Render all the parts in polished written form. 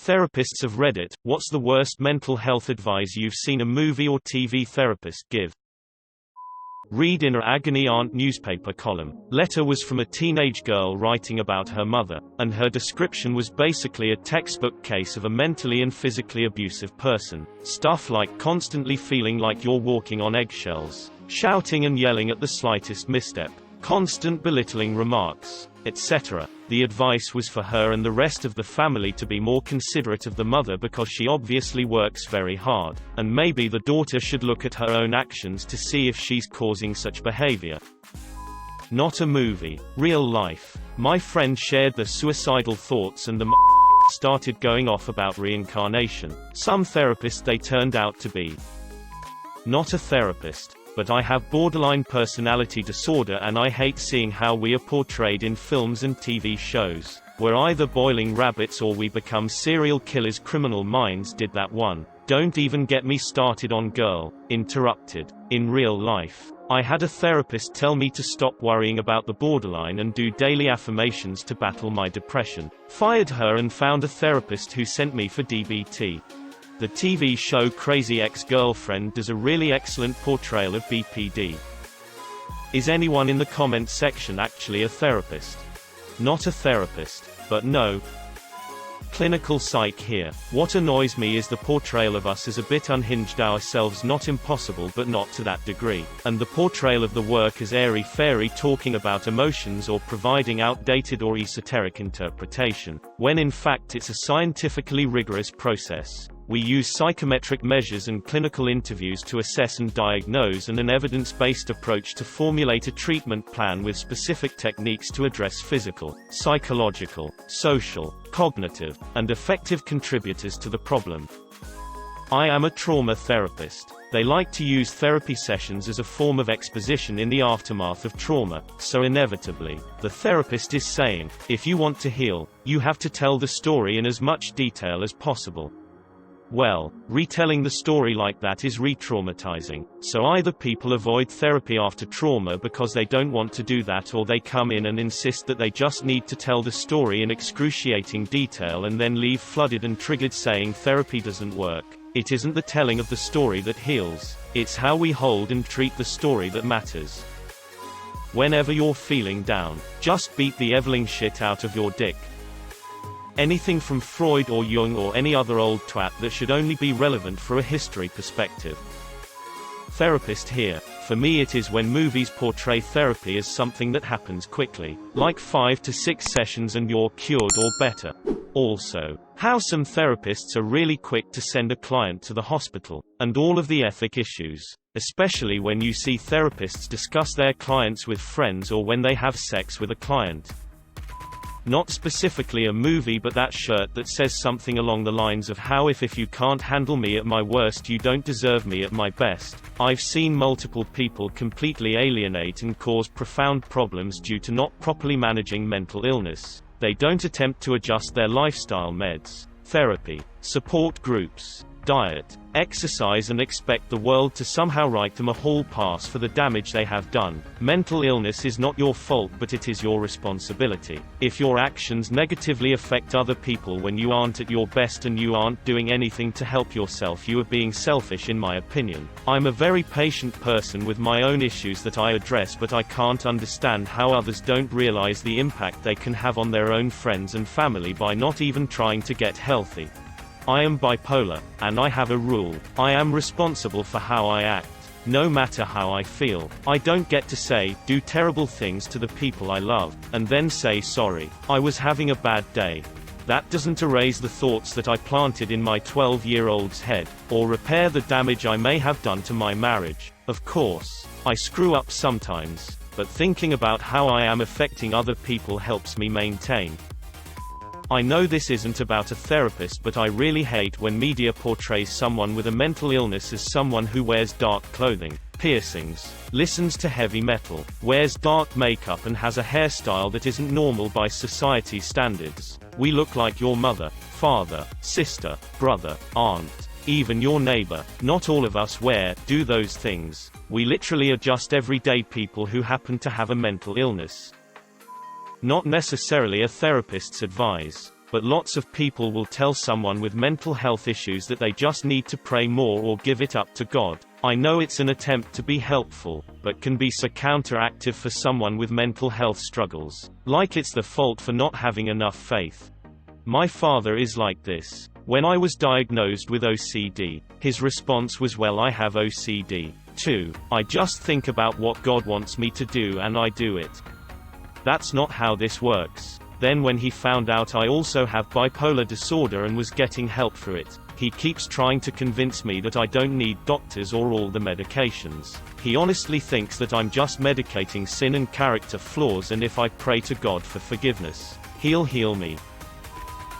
Therapists of Reddit, what's the worst mental health advice you've seen a movie or TV therapist give? Read in a Agony Aunt newspaper column. Letter was from a teenage girl writing about her mother, and her description was basically a textbook case of a mentally and physically abusive person. Stuff like constantly feeling like you're walking on eggshells, shouting and yelling at the slightest misstep, constant belittling remarks, etc. The advice was for her and the rest of the family to be more considerate of the mother because she obviously works very hard, and maybe the daughter should look at her own actions to see if she's causing such behavior. Not a movie. Real life. My friend shared their suicidal thoughts and the started going off about reincarnation. Some therapist they turned out to be. Not a therapist. But I have borderline personality disorder and I hate seeing how we are portrayed in films and TV shows. We're either boiling rabbits or we become serial killers. Criminal Minds did that one. Don't even get me started on girl. Interrupted. In real life, I had a therapist tell me to stop worrying about the borderline and do daily affirmations to battle my depression. Fired her and found a therapist who sent me for DBT. The TV show Crazy Ex-Girlfriend does a really excellent portrayal of BPD. Is anyone in the comments section actually a therapist? Not a therapist, but no. Clinical psych here. What annoys me is the portrayal of us as a bit unhinged, ourselves not impossible but not to that degree, and the portrayal of the work as airy-fairy talking about emotions or providing outdated or esoteric interpretation, when in fact it's a scientifically rigorous process. We use psychometric measures and clinical interviews to assess and diagnose, and an evidence-based approach to formulate a treatment plan with specific techniques to address physical, psychological, social, cognitive, and affective contributors to the problem. I am a trauma therapist. They like to use therapy sessions as a form of exposition in the aftermath of trauma, so inevitably, the therapist is saying, if you want to heal, you have to tell the story in as much detail as possible. Well, retelling the story like that is re-traumatizing, so either people avoid therapy after trauma because they don't want to do that, or they come in and insist that they just need to tell the story in excruciating detail and then leave flooded and triggered saying therapy doesn't work. It isn't the telling of the story that heals, it's how we hold and treat the story that matters. Whenever you're feeling down, just beat the eveling shit out of your dick. Anything from Freud or Jung or any other old twat that should only be relevant for a history perspective. Therapist here. For me it is when movies portray therapy as something that happens quickly, like 5 to 6 sessions and you're cured or better. Also, how some therapists are really quick to send a client to the hospital, and all of the ethic issues, especially when you see therapists discuss their clients with friends or when they have sex with a client. Not specifically a movie, but that shirt that says something along the lines of how if you can't handle me at my worst you don't deserve me at my best. I've seen multiple people completely alienate and cause profound problems due to not properly managing mental illness. They don't attempt to adjust their lifestyle, meds, therapy, support groups, diet, exercise, and expect the world to somehow write them a hall pass for the damage they have done. Mental illness is not your fault, but it is your responsibility. If your actions negatively affect other people when you aren't at your best and you aren't doing anything to help yourself, you are being selfish in my opinion. I'm a very patient person with my own issues that I address, but I can't understand how others don't realize the impact they can have on their own friends and family by not even trying to get healthy. I am bipolar, and I have a rule. I am responsible for how I act. No matter how I feel, I don't get to say, do terrible things to the people I love, and then say sorry, I was having a bad day. That doesn't erase the thoughts that I planted in my 12-year-old's head, or repair the damage I may have done to my marriage. Of course, I screw up sometimes, but thinking about how I am affecting other people helps me maintain. I know this isn't about a therapist, but I really hate when media portrays someone with a mental illness as someone who wears dark clothing, piercings, listens to heavy metal, wears dark makeup, and has a hairstyle that isn't normal by society standards. We look like your mother, father, sister, brother, aunt, even your neighbor. Not all of us do those things. We literally are just everyday people who happen to have a mental illness. Not necessarily a therapist's advice. but lots of people will tell someone with mental health issues that they just need to pray more or give it up to God. I know it's an attempt to be helpful, but can be so counteractive for someone with mental health struggles. Like it's the fault for not having enough faith. My father is like this. When I was diagnosed with OCD, his response was, well, I have OCD too. I just think about what God wants me to do and I do it. That's not how this works. Then when he found out I also have bipolar disorder and was getting help for it, he keeps trying to convince me that I don't need doctors or all the medications. He honestly thinks that I'm just medicating sin and character flaws, and if I pray to God for forgiveness, He'll heal me.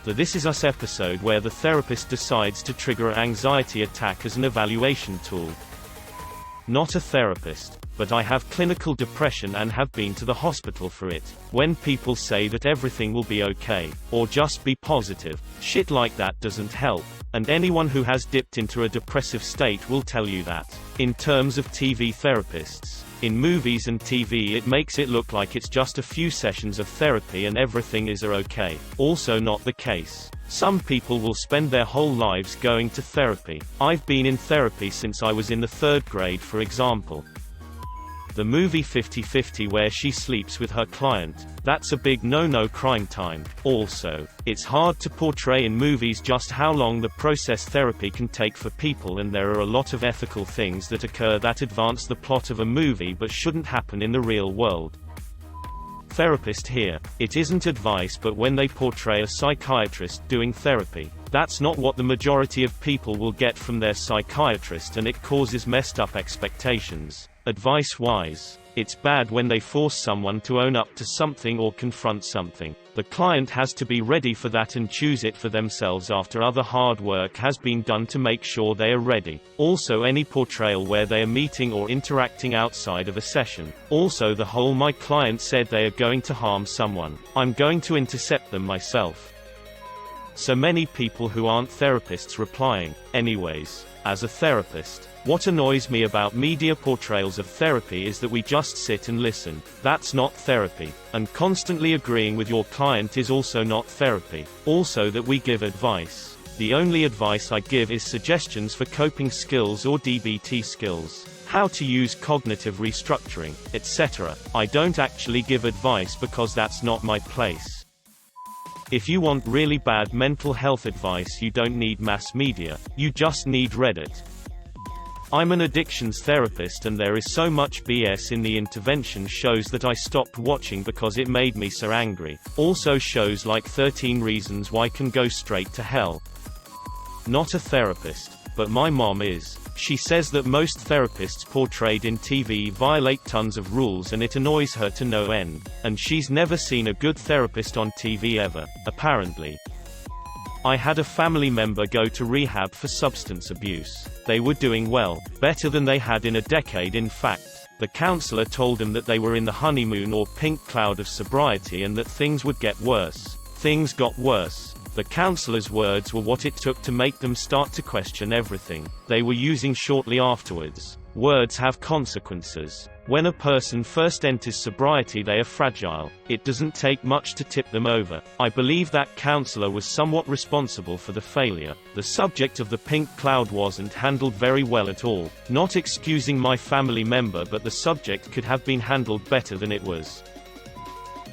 The This Is Us episode where the therapist decides to trigger an anxiety attack as an evaluation tool. Not a therapist, but I have clinical depression and have been to the hospital for it. When people say that everything will be okay, or just be positive, shit like that doesn't help, and anyone who has dipped into a depressive state will tell you that. In terms of TV therapists, in movies and TV it makes it look like it's just a few sessions of therapy and everything is okay. Also not the case. Some people will spend their whole lives going to therapy. I've been in therapy since I was in the 3rd grade, for example. The movie 50-50 where she sleeps with her client, that's a big no-no crime time. Also, it's hard to portray in movies just how long the process therapy can take for people, and there are a lot of ethical things that occur that advance the plot of a movie but shouldn't happen in the real world. Therapist here. It isn't advice, but when they portray a psychiatrist doing therapy, that's not what the majority of people will get from their psychiatrist, and it causes messed up expectations. Advice-wise, it's bad when they force someone to own up to something or confront something. The client has to be ready for that and choose it for themselves after other hard work has been done to make sure they are ready. Also, any portrayal where they are meeting or interacting outside of a session. Also, the whole "my client said they are going to harm someone, I'm going to intercept them myself." So many people who aren't therapists replying, anyways. As a therapist, what annoys me about media portrayals of therapy is that we just sit and listen. That's not therapy. And constantly agreeing with your client is also not therapy. Also, that we give advice. The only advice I give is suggestions for coping skills or DBT skills, how to use cognitive restructuring, etc. I don't actually give advice because that's not my place. If you want really bad mental health advice, you don't need mass media, you just need Reddit. I'm an addictions therapist, and there is so much BS in the intervention shows that I stopped watching because it made me so angry. Also, shows like 13 Reasons Why can go straight to hell. Not a therapist, but my mom is. She says that most therapists portrayed in TV violate tons of rules and it annoys her to no end. And she's never seen a good therapist on TV ever, apparently. I had a family member go to rehab for substance abuse. They were doing well, better than they had in a decade in fact. The counselor told them that they were in the honeymoon or pink cloud of sobriety and that things would get worse. Things got worse. The counselor's words were what it took to make them start to question everything they were using shortly afterwards. Words have consequences. When a person first enters sobriety, they are fragile. It doesn't take much to tip them over. I believe that counselor was somewhat responsible for the failure. The subject of the pink cloud wasn't handled very well at all. Not excusing my family member, but the subject could have been handled better than it was.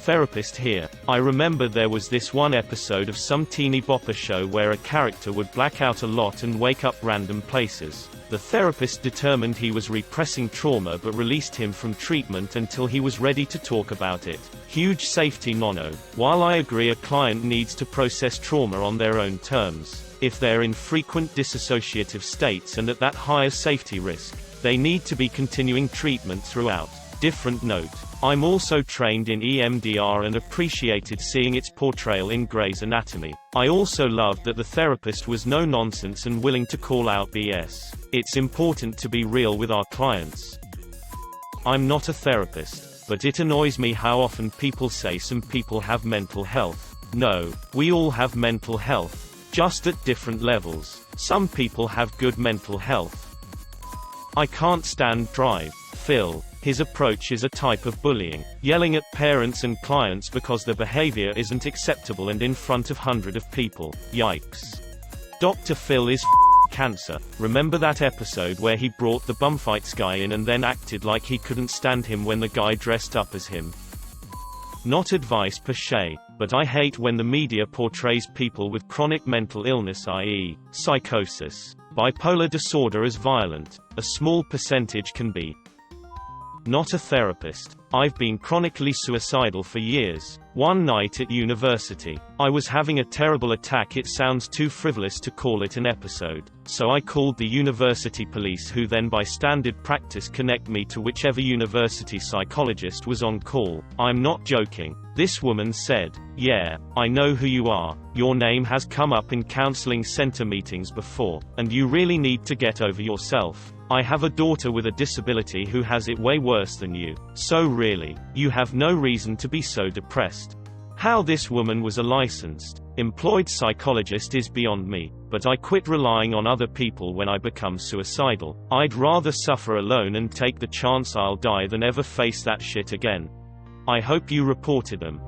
Therapist here. I remember there was this one episode of some teeny bopper show where a character would black out a lot and wake up random places. The therapist determined he was repressing trauma but released him from treatment until he was ready to talk about it. Huge safety no-no. While I agree a client needs to process trauma on their own terms, if they're in frequent dissociative states and at that higher safety risk, they need to be continuing treatment throughout. Different note. I'm also trained in EMDR and appreciated seeing its portrayal in Grey's Anatomy. I also loved that the therapist was no nonsense and willing to call out BS. It's important to be real with our clients. I'm not a therapist, but it annoys me how often people say some people have mental health. No, we all have mental health, just at different levels. Some people have good mental health. I can't stand Drive. Phil. His approach is a type of bullying, yelling at parents and clients because their behavior isn't acceptable and in front of hundreds of people. Yikes. Dr. Phil is cancer. Remember that episode where he brought the bumfights guy in and then acted like he couldn't stand him when the guy dressed up as him? Not advice per se, but I hate when the media portrays people with chronic mental illness, i.e., psychosis, bipolar disorder, as violent. A small percentage can be. Not a therapist. I've been chronically suicidal for years. One night at university, I was having a terrible attack. It sounds too frivolous to call it an episode, so I called the university police, who then by standard practice connect me to whichever university psychologist was on call. I'm not joking. This woman said, "Yeah, I know who you are. Your name has come up in counseling center meetings before, and you really need to get over yourself. I have a daughter with a disability who has it way worse than you. So really, you have no reason to be so depressed." How this woman was a licensed, employed psychologist is beyond me, but I quit relying on other people when I become suicidal. I'd rather suffer alone and take the chance I'll die than ever face that shit again. I hope you reported them.